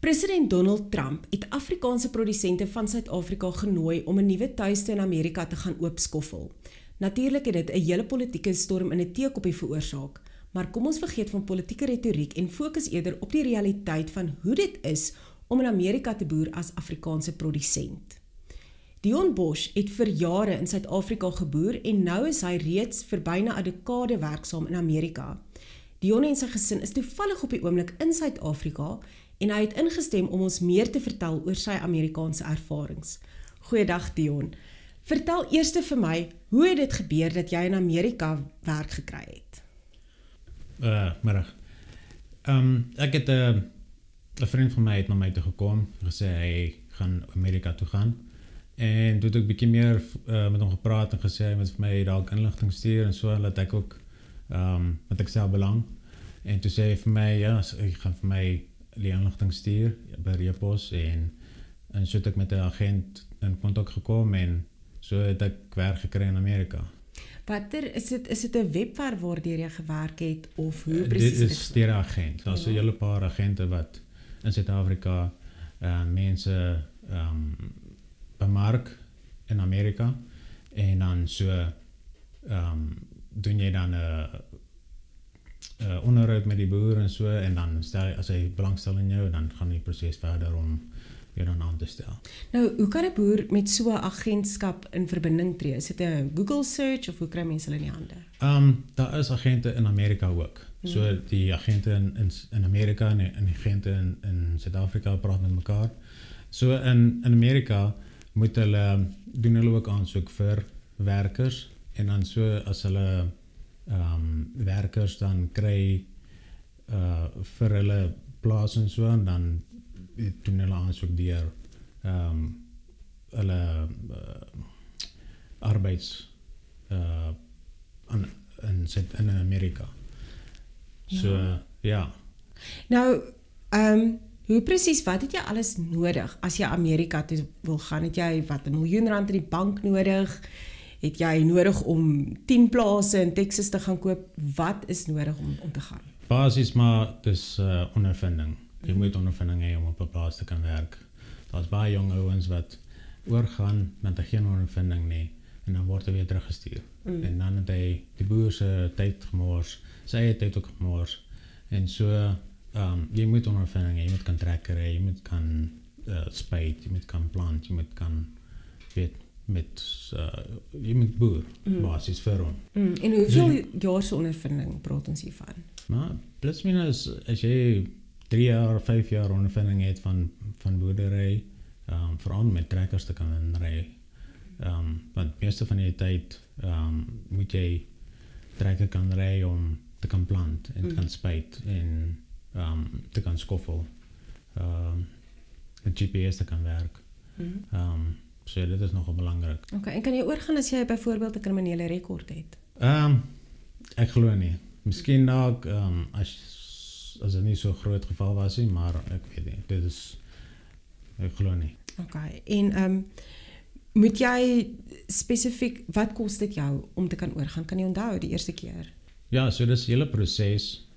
President Donald Trump het Afrikaanse produsente van Suid-Afrika genooi om 'n nuwe tuiste in Amerika te gaan oopskoffel. Natuurlik het dit 'n hele politieke storm in 'n teekoppie veroorsaak, maar kom ons vergeet van politieke retoriek en fokus eerder op die realiteit van hoe dit is om in Amerika te boer as Afrikaanse produsent. Dion Bosch het vir jare in Suid-Afrika geboer en nou is hy reeds vir byna 'n dekade werksaam in Amerika. Dion en sy gesin is toevallig op die oomblik in Suid-Afrika en hy het ingestem om ons meer te vertel oor sy Amerikaanse ervarings. Goeiedag Dion. Vertel eers vir my, hoe het dit gebeur dat jy in Amerika werk gekry het? Middag. Ek het 'n vriend van my het na my toe gekom, gesê hy gaan Amerika toe gaan. En toe het ek bietjie meer met hom gepraat en gesê hy moet vir my dalk inligting stuur en so, dat ek ook wat ek self belang. En toe sê hy vir my, ja, hy gaan vir my die inligting stuur by e-pos en so het ek met 'n agent in kontak gekom en so het ek werk gekry in Amerika. Watter, is dit 'n webwerf waardeur jy gewerk het of hoe presies? Dit is deur 'n agent. Daar's 'n hele paar agente wat in Suid-Afrika mense bemark in Amerika en dan so doen jy dan 'n onderhoud met die boer en so en dan as hy belangstel in jou, dan gaan die proses verder om jou dan aan te stel. Nou, hoe kan 'n boer met so 'n agentskap in verbinding tree? Is dit 'n Google search of hoe kry mense hulle in die hande? Daar is agente in Amerika ook. So die agente in Amerika en die agente in Suid-Afrika praat met mekaar. So in Amerika doen hulle ook aansoek vir werkers en dan so as hulle werkers dan kry vir hulle plaas en so en dan doen hulle aansoek deur hulle arbeids in Amerika. So ja. Nou, hoe presies, wat het jy alles nodig as jy Amerika toe wil gaan? Het jy wat, R1 miljoen in die bank nodig? Het jy nodig om 10 plase in Texas te gaan koop? Wat is nodig om te gaan? Basis maar dis ondervinding. Jy moet ondervinding hê om op 'n plaas te kan werk. Daar's baie jong ouens wat oorgaan met geen ondervinding nie en dan word hulle weer teruggestuur. En dan het hy die boer se tyd gemors, sy eie tyd ook gemors. En so jy moet ondervinding hê, jy moet kan trekker hê, jy moet kan spuit, jy moet kan plant, jy moet kan jy moet boer, basis vir hom. En hoeveel jaar se ondervinding praat ons hiervan? Maar plus minus as jy 3 jaar, 5 jaar ondervinding het van boerdery, veral met trekkers te kan ry. Want meeste van die tyd moet jy trekker kan ry om te kan plant en te kan spuit en te kan skoffel. Met GPS te kan werk. So dit is nogal belangrik. Okay, en kan jy oorgaan as jy byvoorbeeld 'n kriminele rekord het? Ek glo nie. Miskien dalk as dit nie so groot geval was nie, maar ek weet nie. Ek glo nie. Okay, en moet jy spesifiek, wat kos dit jou om te kan oorgaan? Kan jy onthou die eerste keer? Ja, so dis 'n hele proses.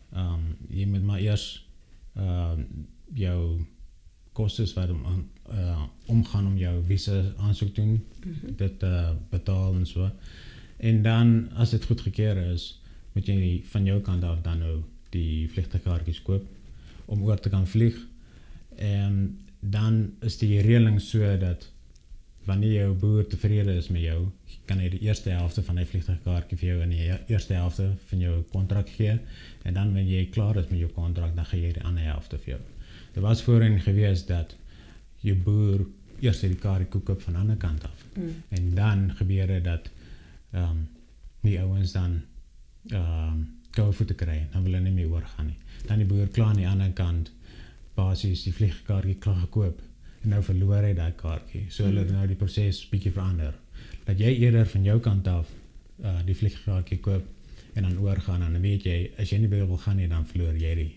Jy moet maar eers jou kostes wat omgaan om jou visa aansoek doen, dit betaal en so. En dan, as dit goedgekeur is, moet jy van jou kant af dan nou die vliegtuigkaartjies koop om oor te kan vlieg. En dan is die reëling so dat wanneer jou boer tevrede is met jou, kan hy die eerste helfte van die vliegtuigkaartjie vir jou en die eerste helfte van jou kontrak gee. En dan wanneer jy klaar is met jou kontrak, dan gee jy die ander helfte vir jou. Er was voorheen gewees dat je boer eerst die kaartjie koop van de andere kant af. En dan gebeurde dat die ouens dan koude voeten krijgen. Dan willen niet meer oorgaan nie. Dan die boer klaar aan die andere kant basis die vliegkaartjie klaar gekoop. En nou verloor hy die kaartjie. So hulle nou die proses bietjie verander. Dat jy eerder van jou kant af die vliegkaartjie koop en dan oorgaan en dan weet jy, as jy nie by wil gaan nie, dan verloor jy die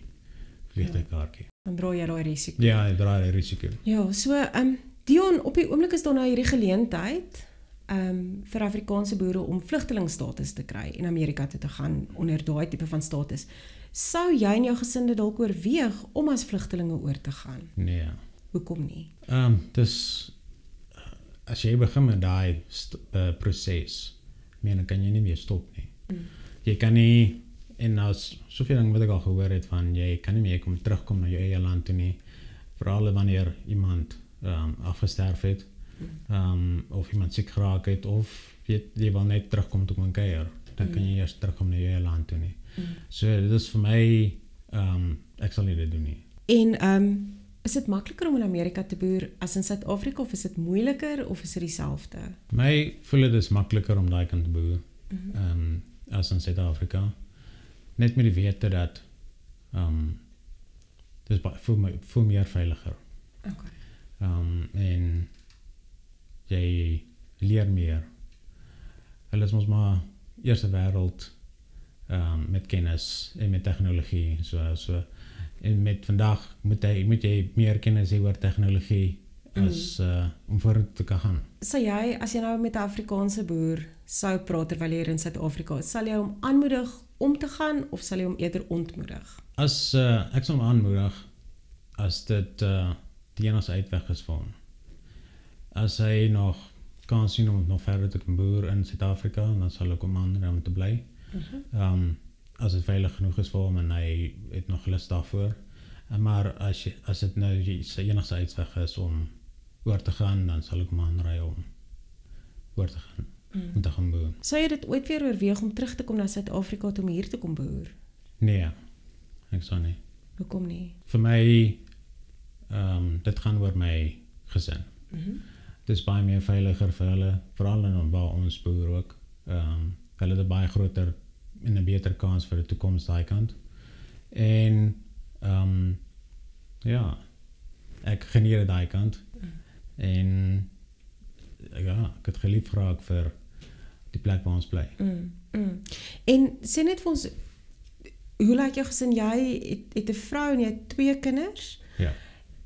vliegtuigkaartjie. Dan draai jy daai risiko. Ja, jy draai die risiko. Ja, so Dion, op die oomblik is daar nou hierdie geleentheid vir Afrikaanse boere om vlugtelingstatus te kry en Amerika toe te gaan onder daai tipe van status. Sou jy en jou gesin dit dalk oorweeg om as vlugtelinge oor te gaan? Nee. Hoekom nie? Dus as jy begin met daai proses, dan kan jy nie meer stop nie. Jy kan nie, en as soveel ding wat ek al gehoor het van, jy kan nie meer terugkom na jou eie land toe nie, veral wanneer iemand afgesterf het, of iemand siek geraak het, of jy wil net terugkom toe kom kuier, dan kan jy eers terugkom na jou eie land toe nie. So dit is vir my, ek sal nie dit doen nie. En is dit makliker om in Amerika te boer as in Suid-Afrika, of is dit moeiliker, of is dit dieselfde? My voel dit is makliker om daai kant te boer, as in Suid-Afrika. Net met die wete dat, dit voel meer veiliger. Okay. En jy leer meer. Hulle is ons maar eerste wêreld met kennis en met tegnologie. So, en met vandag moet jy meer kennis hê oor tegnologie as om vorentoe te kan gaan. Sal jy, as jy nou met 'n Afrikaanse boer sou praat terwyl jy hier in Suid-Afrika is, sal jy hom aanmoedig om te gaan of sal jy hom eerder ontmoedig? As ek sal hom aanmoedig as dit die enigste uitweg is vir hom. As hy nog kan sien om nog verder te kan boer in Suid-Afrika, dan sal ek hom aanmoedig om te bly. As dit veilig genoeg is vir hom en hy het nog lus daarvoor. Maar as dit nou die enigste uitweg is om oor te gaan, dan sal ek hom aanraai om oor te gaan. Om te gaan boer. Sou jy dit ooit weer oorweeg om terug te kom na Suid-Afrika om hier te kom boer? Nee, ek sou nie. Hoekom nie? Vir my, dit gaan oor my gesin. Dit is baie meer veiliger vir hulle, veral in waar ons boer ook. Hulle het 'n baie groter en 'n beter kans vir die toekoms daai kant. En ja, ek geniet daai kant. En ja, ek het gelief geraak vir die plek waar ons bly. En sê net vir ons, hoe lyk jou gesin? Jy het 'n vrou en jy het 2 kinders? Ja.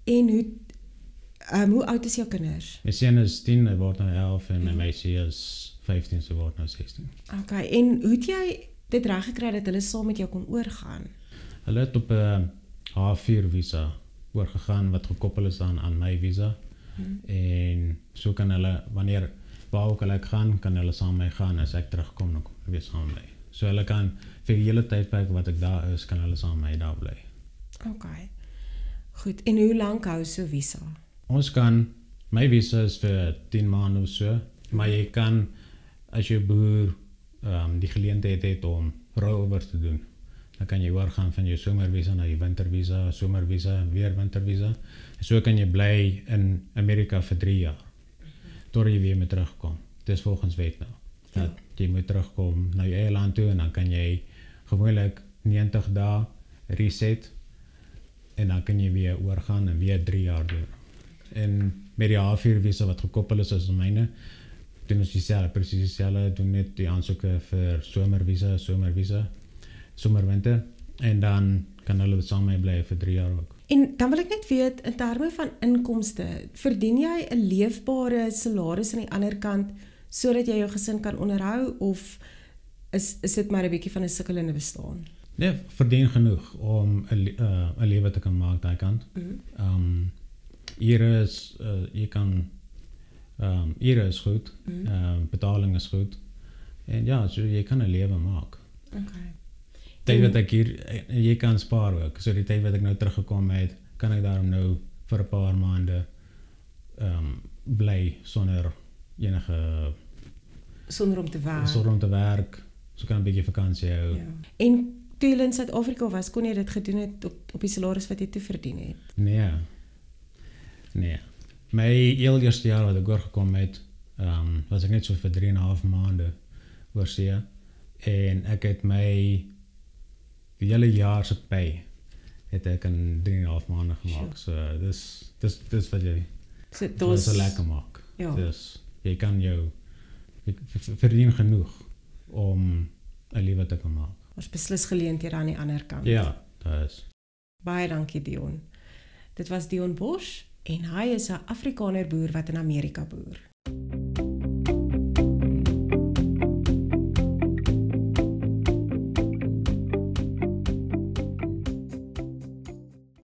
En hoe oud is jou kinders? My seun is 10, hy word nou 11 en my meisie is 15, sy word nou 16. Okay, en hoe het jy dit reg gekry dat hulle saam met jou kon oorgaan? Hulle het op 'n H4 visa oorgegaan wat gekoppel is aan my visa. En so kan hulle, wanneer waar ook hulle gaan, kan hulle saam met my gaan. As ek terugkom, dan kom hulle weer saam met my. So hulle kan vir die hele tydperk wat ek daar is, kan hulle saam met my daar bly. Okay. Goed, en hoe lank hou so visa? Ons kan, my visa is vir 10 maande of so, maar jy kan, as jy boer, die geleentheid het om rollover te doen, dan kan jy oorgaan van jou somervisa na die wintervisa, somervisa, weer wintervisa. So kan jy bly in Amerika vir 3 jaar, totdat jy weer moet terugkom. Dis volgens wet nou. Dat jy moet terugkom na jou eie land toe en dan kan jy gewoonlik 90 dae reset en dan kan jy weer oorgaan en weer 3 jaar doen. En met die H4 visa wat gekoppel is as myne, doen ons dieselfde, presies dieselfde, doen net die aansoeke vir somervisa, somerwinter, en dan kan hulle saam met my bly vir 3 jaar ook. En dan wil ek net weet, in terme van inkomste, verdien jy 'n leefbare salaris aan die ander kant, sodat jy jou gesin kan onderhou, of is dit maar 'n bietjie van 'n sukkelende bestaan? Nee, verdien genoeg om 'n lewe te kan maak daai kant. Hier is, hier is goed, betaling is goed, en ja, so jy kan 'n lewe maak. Okay. Tyd wat ek hier, jy kan spaar ook, so die tyd wat ek nou teruggekom het, kan ek daarom nou vir 'n paar maande bly sonder enige... Sonder om te werk. Sonder om te werk, so kan 'n bietjie vakansie hou. Ja. En toe jy in Suid-Afrika was, kon jy dit gedoen het op die salaris wat jy toe verdien het? Nee. My heel eerste jaar wat ek oorgekom het, was ek net so vir 3,5 maande oor see, en ek het my die hele jaar se pay het ek in 3,5 maande gemaak. So dis wat jy so lekker maak. Ja. Dus jy kan jy verdien genoeg om 'n lewe te kan maak. Ons beslis geleenthede aan die ander kant. Ja, dit is. Baie dankie Dion. Dit was Dion Bosch en hy is 'n Afrikaner boer wat in Amerika boer.